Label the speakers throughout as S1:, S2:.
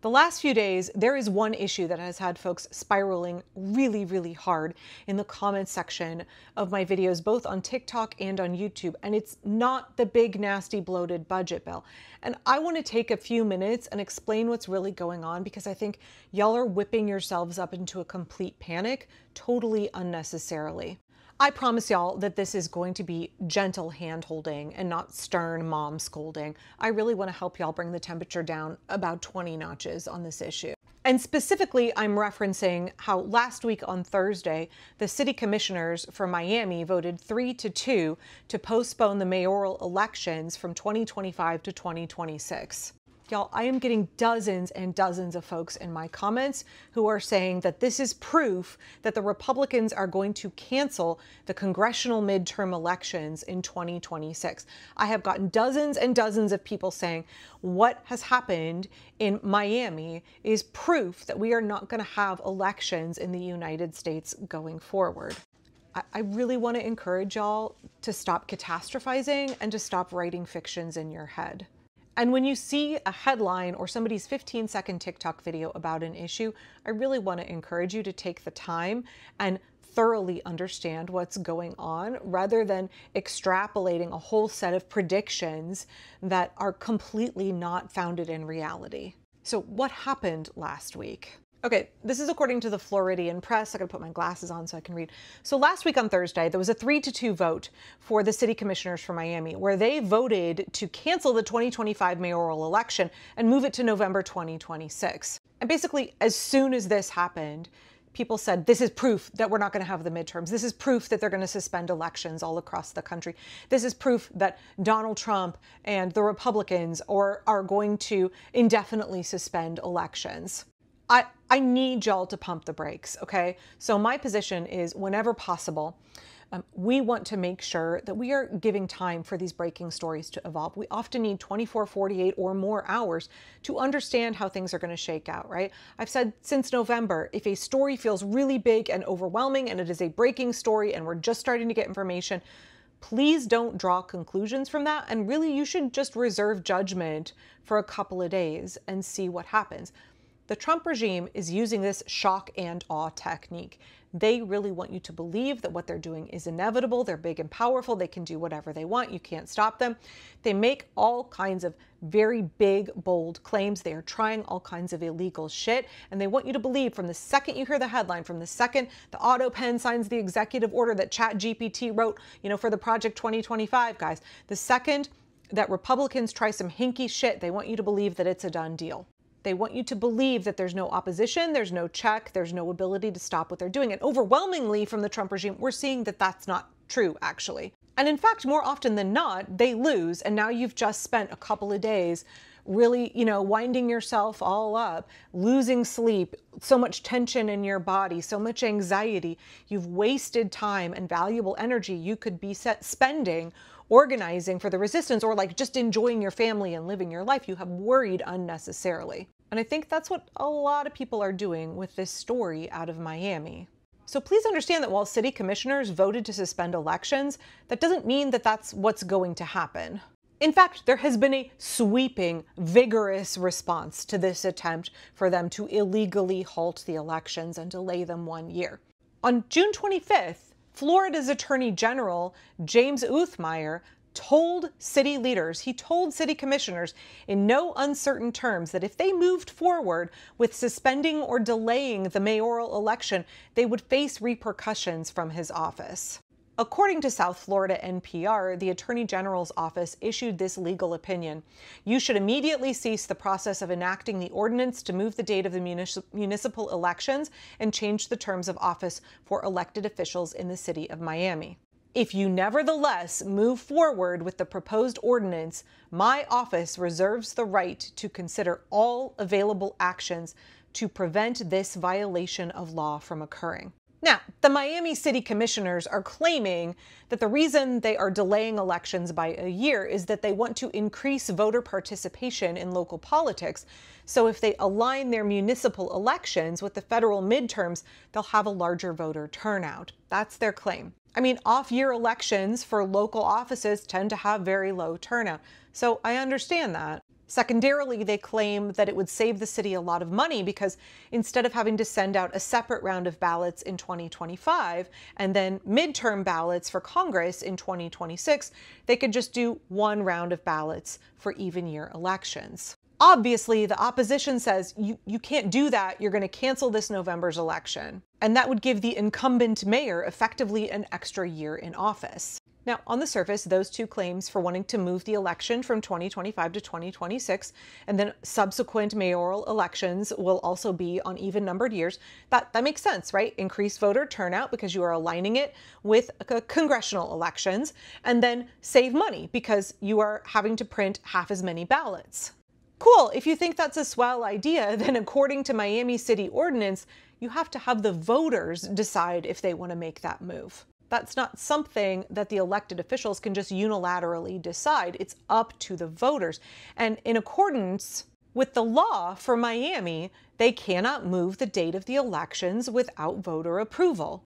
S1: The last few days, there is one issue that has had folks spiraling really hard in the comments section of my videos, both on TikTok and on YouTube, and it's not the big, nasty, bloated budget bill. And I want to take a few minutes and explain what's really going on, because I think y'all are whipping yourselves up into a complete panic, totally unnecessarily. I promise y'all that this is going to be gentle hand-holding and not stern mom scolding. I really want to help y'all bring the temperature down about 20 notches on this issue. And specifically, I'm referencing how last week on Thursday, the city commissioners for Miami voted 3-2 to postpone the mayoral elections from 2025 to 2026. Y'all, I am getting dozens and dozens of folks in my comments who are saying that this is proof that the Republicans are going to cancel the congressional midterm elections in 2026. I have gotten dozens and dozens of people saying what has happened in Miami is proof that we are not going to have elections in the United States going forward. I really want to encourage y'all to stop catastrophizing and to stop writing fictions in your head. And when you see a headline or somebody's 15-second TikTok video about an issue, I really want to encourage you to take the time and thoroughly understand what's going on, rather than extrapolating a whole set of predictions that are completely not founded in reality. So what happened last week? Okay, this is according to the Floridian Press. I gotta put my glasses on so I can read. So last week on Thursday, there was a 3-2 vote for the city commissioners for Miami, where they voted to cancel the 2025 mayoral election and move it to November 2026. And basically, as soon as this happened, people said, this is proof that we're not gonna have the midterms. This is proof that they're gonna suspend elections all across the country. This is proof that Donald Trump and the Republicans are going to indefinitely suspend elections. I need y'all to pump the brakes, okay? So my position is, whenever possible, we want to make sure that we are giving time for these breaking stories to evolve. We often need 24, 48 or more hours to understand how things are going to shake out, right? I've said since November, if a story feels really big and overwhelming and it is a breaking story and we're just starting to get information, please don't draw conclusions from that. And really, you should just reserve judgment for a couple of days and see what happens. The Trump regime is using this shock and awe technique. They really want you to believe that what they're doing is inevitable. They're big and powerful. They can do whatever they want. You can't stop them. They make all kinds of very big, bold claims. They are trying all kinds of illegal shit. And they want you to believe, from the second you hear the headline, from the second the auto pen signs the executive order that ChatGPT wrote, for the Project 2025 guys, the second that Republicans try some hinky shit, they want you to believe that it's a done deal. They want you to believe that there's no opposition, there's no check, there's no ability to stop what they're doing. And overwhelmingly from the Trump regime, we're seeing that that's not true, actually. And in fact, more often than not, they lose. And now you've just spent a couple of days really, winding yourself all up, losing sleep, so much tension in your body, so much anxiety. You've wasted time and valuable energy you could be spending organizing for the resistance, or like just enjoying your family and living your life. You have worried unnecessarily. And I think that's what a lot of people are doing with this story out of Miami. So please understand that while city commissioners voted to suspend elections, that doesn't mean that that's what's going to happen. In fact, there has been a sweeping, vigorous response to this attempt for them to illegally halt the elections and delay them 1 year. On June 25th, Florida's Attorney General, James Uthmeier, told city leaders, he told city commissioners in no uncertain terms that if they moved forward with suspending or delaying the mayoral election, they would face repercussions from his office. According to South Florida NPR, the Attorney General's office issued this legal opinion. You should immediately cease the process of enacting the ordinance to move the date of the municipal elections and change the terms of office for elected officials in the city of Miami. If you nevertheless move forward with the proposed ordinance, my office reserves the right to consider all available actions to prevent this violation of law from occurring. Now, the Miami City Commissioners are claiming that the reason they are delaying elections by a year is that they want to increase voter participation in local politics. So if they align their municipal elections with the federal midterms, they'll have a larger voter turnout. That's their claim. I mean, off-year elections for local offices tend to have very low turnout. So I understand that. Secondarily, they claim that it would save the city a lot of money because instead of having to send out a separate round of ballots in 2025 and then midterm ballots for Congress in 2026, they could just do one round of ballots for even year elections. Obviously, the opposition says you can't do that. You're going to cancel this November's election. And that would give the incumbent mayor effectively an extra year in office. Now, on the surface, those two claims for wanting to move the election from 2025 to 2026, and then subsequent mayoral elections will also be on even-numbered years, that makes sense, right? Increase voter turnout because you are aligning it with congressional elections, and then save money because you are having to print half as many ballots. Cool, if you think that's a swell idea, then according to Miami City Ordinance, you have to have the voters decide if they want to make that move. That's not something that the elected officials can just unilaterally decide. It's up to the voters. And in accordance with the law for Miami, they cannot move the date of the elections without voter approval.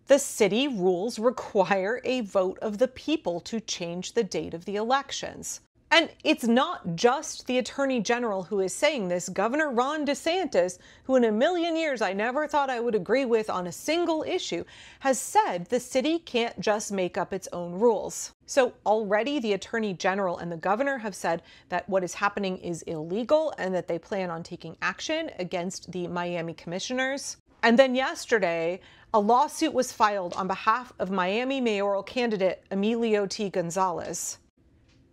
S1: The city rules require a vote of the people to change the date of the elections. And it's not just the Attorney General who is saying this. Governor Ron DeSantis, who in a million years I never thought I would agree with on a single issue, has said the city can't just make up its own rules. So already the Attorney General and the governor have said that what is happening is illegal and that they plan on taking action against the Miami commissioners. And then yesterday, a lawsuit was filed on behalf of Miami mayoral candidate Emilio T. Gonzalez.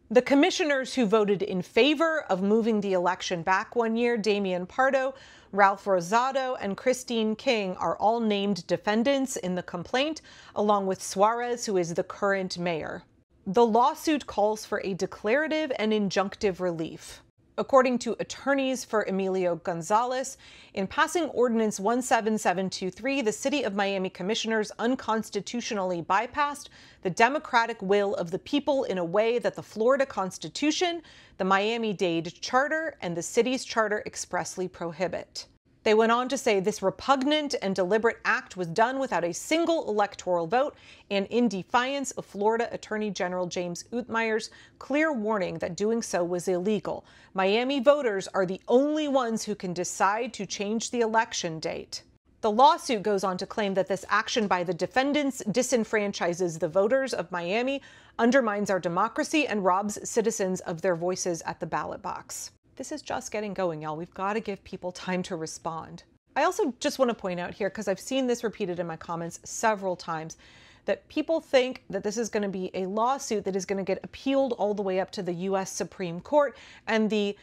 S1: The commissioners who voted in favor of moving the election back one year, Damian Pardo, Ralph Rosado, and Christine King, are all named defendants in the complaint, along with Suarez, who is the current mayor. The lawsuit calls for a declarative and injunctive relief. According to attorneys for Emilio Gonzalez, in passing Ordinance 17723, the City of Miami commissioners unconstitutionally bypassed the democratic will of the people in a way that the Florida Constitution, the Miami-Dade Charter, and the city's charter expressly prohibit. They went on to say this repugnant and deliberate act was done without a single electoral vote and in defiance of Florida Attorney General James Utmeyer's clear warning that doing so was illegal. Miami voters are the only ones who can decide to change the election date. The lawsuit goes on to claim that this action by the defendants disenfranchises the voters of Miami, undermines our democracy, and robs citizens of their voices at the ballot box. This is just getting going, y'all. We've got to give people time to respond. I also just want to point out here, because I've seen this repeated in my comments several times, that people think that this is going to be a lawsuit that is going to get appealed all the way up to the U.S. Supreme Court and the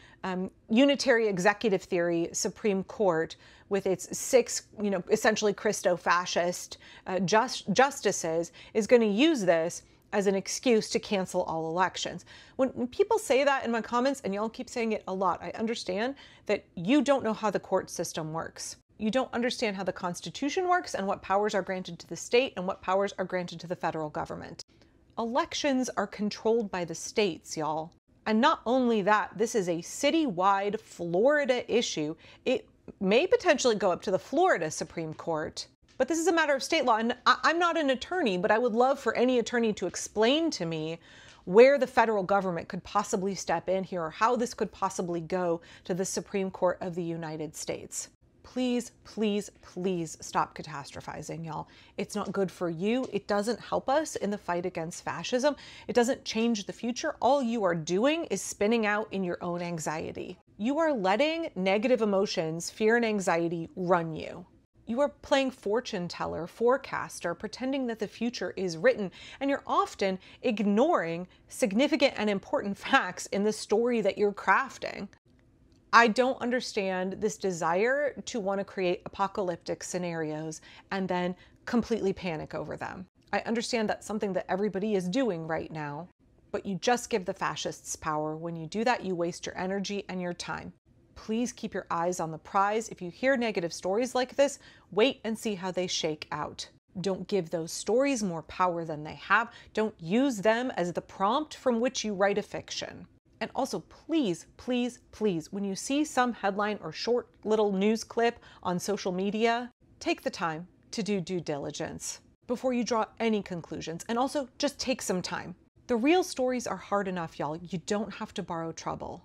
S1: unitary executive theory Supreme Court with its 6, essentially Christo-fascist justices is going to use this as an excuse to cancel all elections. When people say that in my comments, and y'all keep saying it a lot, I understand that you don't know how the court system works. You don't understand how the Constitution works and what powers are granted to the state and what powers are granted to the federal government. Elections are controlled by the states, y'all. And not only that, this is a citywide Florida issue. It may potentially go up to the Florida Supreme Court. But this is a matter of state law, and I'm not an attorney, but I would love for any attorney to explain to me where the federal government could possibly step in here or how this could possibly go to the Supreme Court of the United States. Please, please, please stop catastrophizing, y'all. It's not good for you. It doesn't help us in the fight against fascism. It doesn't change the future. All you are doing is spinning out in your own anxiety. You are letting negative emotions, fear and anxiety run you. You are playing fortune teller, forecaster, pretending that the future is written, and you're often ignoring significant and important facts in the story that you're crafting. I don't understand this desire to want to create apocalyptic scenarios and then completely panic over them. I understand that's something that everybody is doing right now, but you just give the fascists power. When you do that, you waste your energy and your time. Please keep your eyes on the prize. If you hear negative stories like this, wait and see how they shake out. Don't give those stories more power than they have. Don't use them as the prompt from which you write a fiction. And also, please, please, please, when you see some headline or short little news clip on social media, take the time to do due diligence before you draw any conclusions. And also, just take some time. The real stories are hard enough, y'all. You don't have to borrow trouble.